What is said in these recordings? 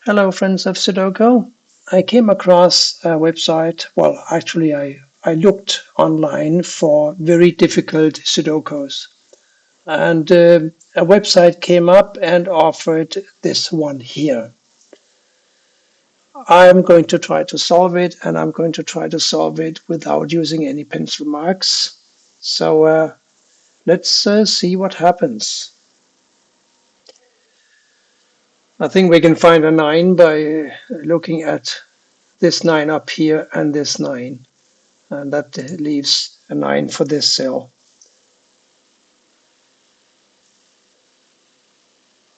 Hello, friends of Sudoku. I came across a website. Well, actually, I looked online for very difficult Sudokus. And a website came up and offered this one here. I'm going to try to solve it, and I'm going to try to solve it without using any pencil marks. So let's see what happens. I think we can find a 9 by looking at this 9 up here and this 9. And that leaves a 9 for this cell.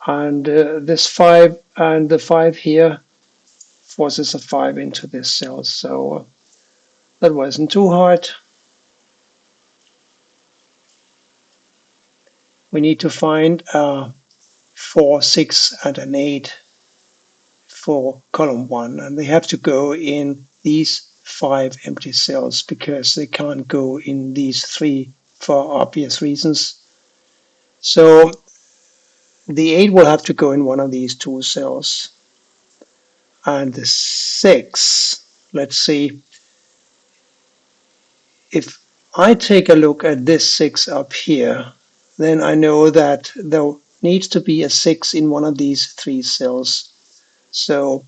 And this 5 and the 5 here forces a 5 into this cell. So that wasn't too hard. We need to find a 4, 6, and an 8 for column 1. And they have to go in these 5 empty cells because they can't go in these 3 for obvious reasons. So the 8 will have to go in one of these 2 cells. And the 6, let's see, if I take a look at this 6 up here, then I know that there needs to be a 6 in one of these 3 cells. So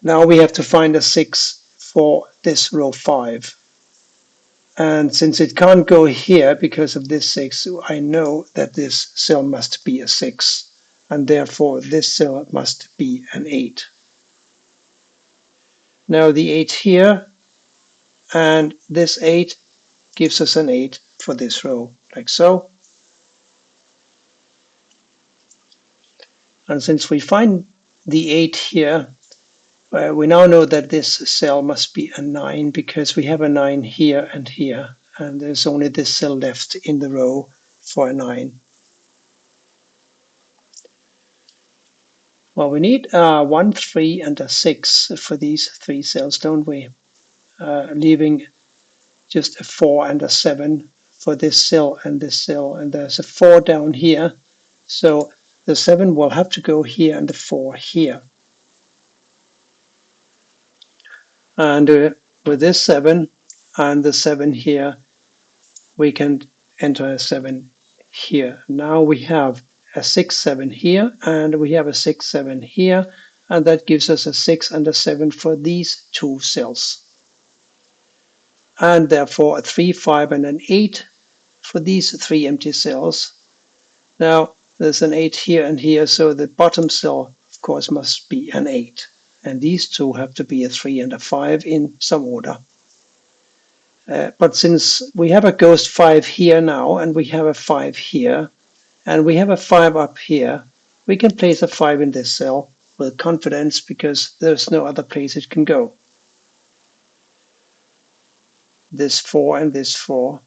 now we have to find a 6 for this row 5. And since it can't go here because of this 6, I know that this cell must be a 6. And therefore this cell must be an 8. Now the 8 here and this 8 gives us an 8 for this row, like so. And since we find the 8 here, we now know that this cell must be a 9 because we have a 9 here, and there's only this cell left in the row for a 9. Well, we need a 1, 3, and a 6 for these 3 cells, don't we? Leaving just a 4 and a 7 for this cell, and there's a 4 down here. So the 7 will have to go here and the 4 here. And with this 7 and the 7 here, we can enter a 7 here. Now we have a 6, 7 here, and we have a 6, 7 here, and that gives us a 6 and a 7 for these 2 cells. And therefore a 3, 5, and an 8 for these 3 empty cells. Now there's an 8 here and here, so the bottom cell, of course, must be an 8. And these 2 have to be a 3 and a 5 in some order. But since we have a ghost 5 here now, and we have a 5 here, and we have a 5 up here, we can place a 5 in this cell with confidence because there's no other place it can go. This 4 and this 4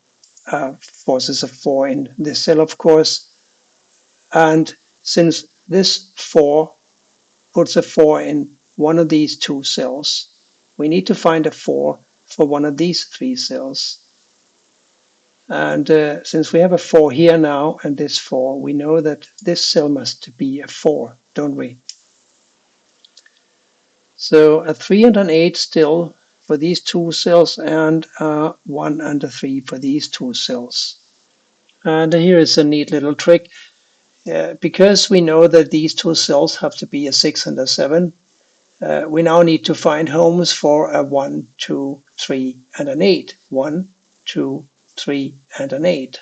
forces a 4 in this cell, of course. And since this 4 puts a 4 in one of these 2 cells, we need to find a 4 for one of these 3 cells. And since we have a 4 here now and this 4, we know that this cell must be a 4, don't we? So a 3 and an 8 still for these 2 cells, and a 1 and a 3 for these 2 cells. And here is a neat little trick. Because we know that these 2 cells have to be a 6 and a 7, we now need to find homes for a 1, 2, 3, and an 8. 1, 2, 3, and an 8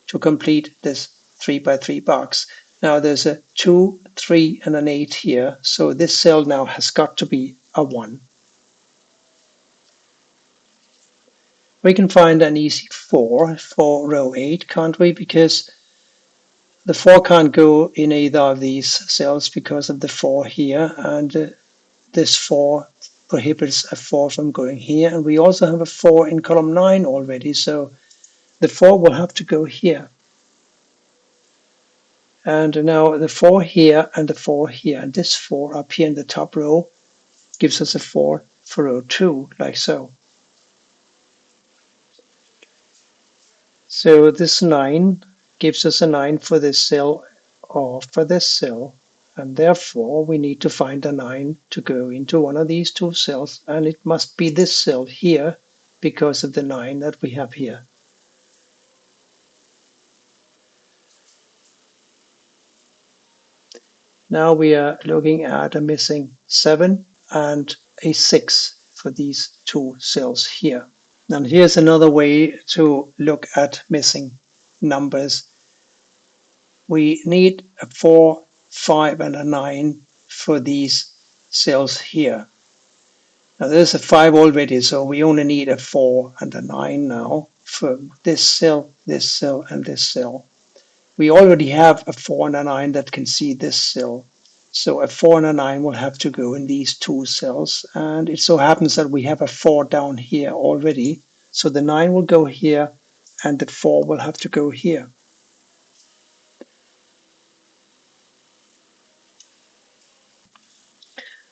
to complete this 3 by 3 box. Now there's a 2, 3, and an 8 here, so this cell now has got to be a 1. We can find an easy 4 for row 8, can't we? Because the 4 can't go in either of these cells because of the 4 here, and this 4 prohibits a 4 from going here, and we also have a 4 in column 9 already, so the 4 will have to go here. And now the 4 here and the 4 here, and this 4 up here in the top row gives us a 4 for row 2, like so. So this 9 gives us a 9 for this cell or for this cell, And therefore, we need to find a 9 to go into one of these two cells, and it must be this cell here because of the 9 that we have here. Now we are looking at a missing 7 and a 6 for these two cells here. And here's another way to look at missing numbers. We need a 4, 5, and a 9 for these cells here. Now there's a 5 already, so we only need a 4 and a 9 now for this cell, and this cell. We already have a 4 and a 9 that can see this cell. So a 4 and a 9 will have to go in these two cells. And it so happens that we have a 4 down here already. So the 9 will go here and the 4 will have to go here.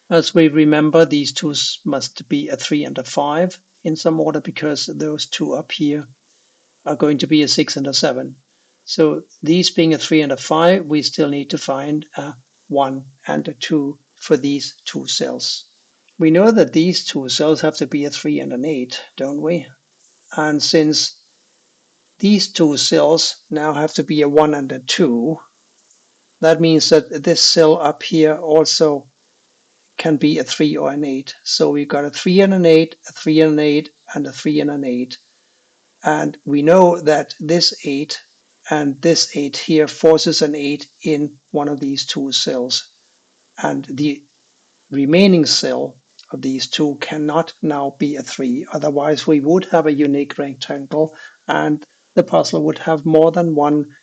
As we remember, these two must be a 3 and a 5 in some order because those two up here are going to be a 6 and a 7. So these being a 3 and a 5, we still need to find a 1 and a 2 for these two cells. We know that these two cells have to be a 3 and an 8, don't we? And since these two cells now have to be a 1 and a 2, that means that this cell up here also can be a 3 or an 8. So we've got a 3 and an 8, a 3 and an 8, and a 3 and an 8. And we know that this 8 and this 8 here forces an 8 in one of these two cells. And the remaining cell of these two cannot now be a 3. Otherwise, we would have a unique rectangle and the puzzle would have more than one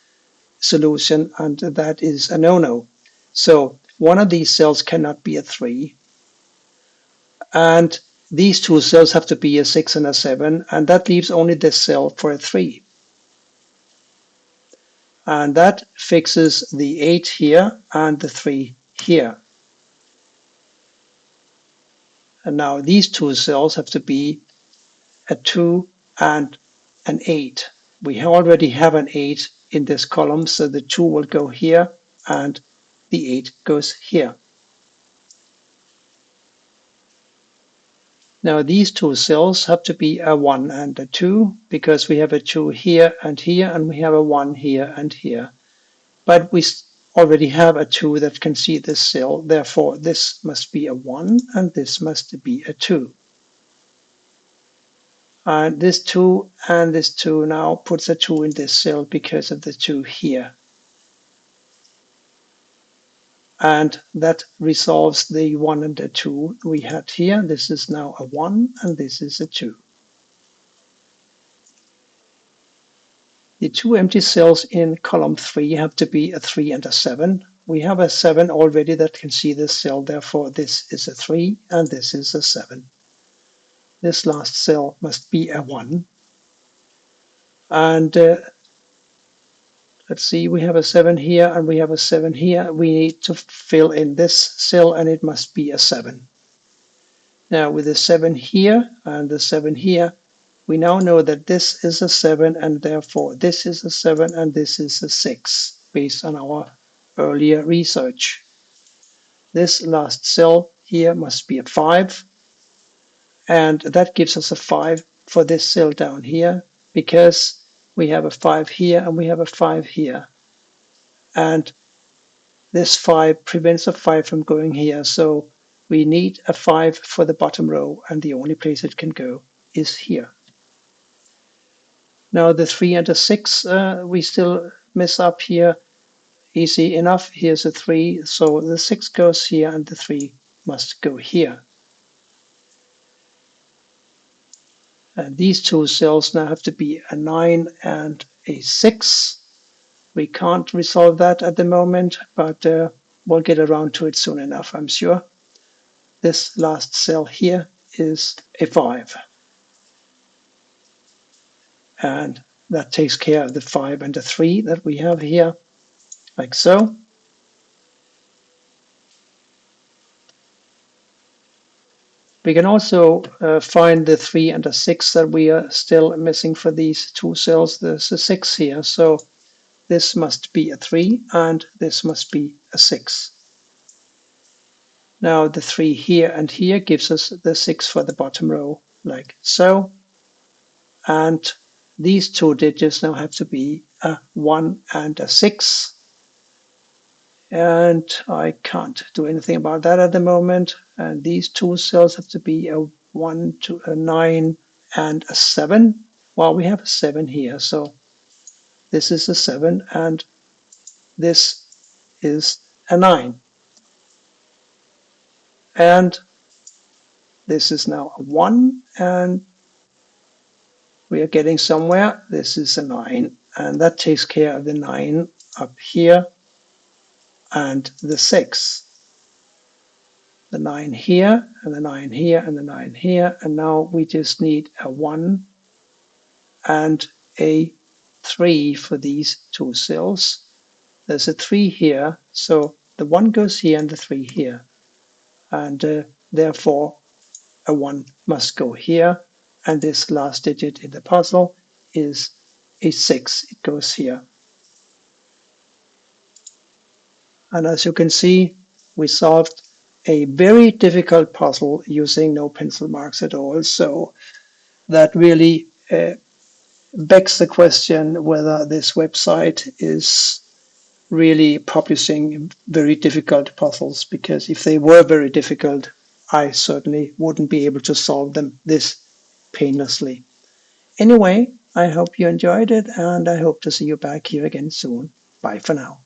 solution, and that is a no-no. So one of these cells cannot be a 3. And these two cells have to be a 6 and a 7, and that leaves only this cell for a 3. And that fixes the 8 here and the 3 here. And now these two cells have to be a 2 and an 8. We already have an 8 in this column, so the 2 will go here and the 8 goes here. Now these two cells have to be a 1 and a 2 because we have a 2 here, and we have a 1 here and here. But we already have a 2 that can see this cell, therefore this must be a 1 and this must be a 2. And this 2 and this 2 now puts a 2 in this cell because of the 2 here. And that resolves the 1 and the 2 we had here. This is now a 1 and this is a 2. The two empty cells in column 3 have to be a 3 and a 7. We have a 7 already that can see this cell, therefore this is a 3 and this is a 7. This last cell must be a 1. And let's see, we have a 7 here and we have a 7 here. We need to fill in this cell and it must be a 7. Now with the 7 here and the 7 here, we now know that this is a 7 and therefore this is a 7 and this is a 6 based on our earlier research. This last cell here must be a 5 and that gives us a 5 for this cell down here because we have a 5 here and we have a 5 here. And this 5 prevents a 5 from going here, so we need a 5 for the bottom row and the only place it can go is here. Now the 3 and a 6 we still miss up here. Easy enough, here's a 3, so the 6 goes here and the 3 must go here. And these two cells now have to be a 9 and a 6. We can't resolve that at the moment, but we'll get around to it soon enough, I'm sure. This last cell here is a 5. And that takes care of the 5 and the 3 that we have here, like so. We can also find the 3 and the 6 that we are still missing for these two cells. There's a 6 here, so this must be a 3 and this must be a 6. Now the 3 here and here gives us the 6 for the bottom row, like so. And these two digits now have to be a 1 and a 6. And I can't do anything about that at the moment. And these two cells have to be a 1 to a 9 and a 7. Well, we have a 7 here, so this is a 7 and this is a 9. And this is now a 1 and we are getting somewhere. This is a 9 and that takes care of the 9 up here and the 6. The 9 here and the 9 here and the 9 here, and now we just need a 1 and a 3 for these two cells. There's a 3 here, so the 1 goes here and the 3 here, and therefore a 1 must go here, and this last digit in the puzzle is a 6. It goes here. And as you can see, we solved a very difficult puzzle using no pencil marks at all. So that really begs the question whether this website is really publishing very difficult puzzles, because if they were very difficult, I certainly wouldn't be able to solve them this painlessly. Anyway, I hope you enjoyed it, and I hope to see you back here again soon. Bye for now.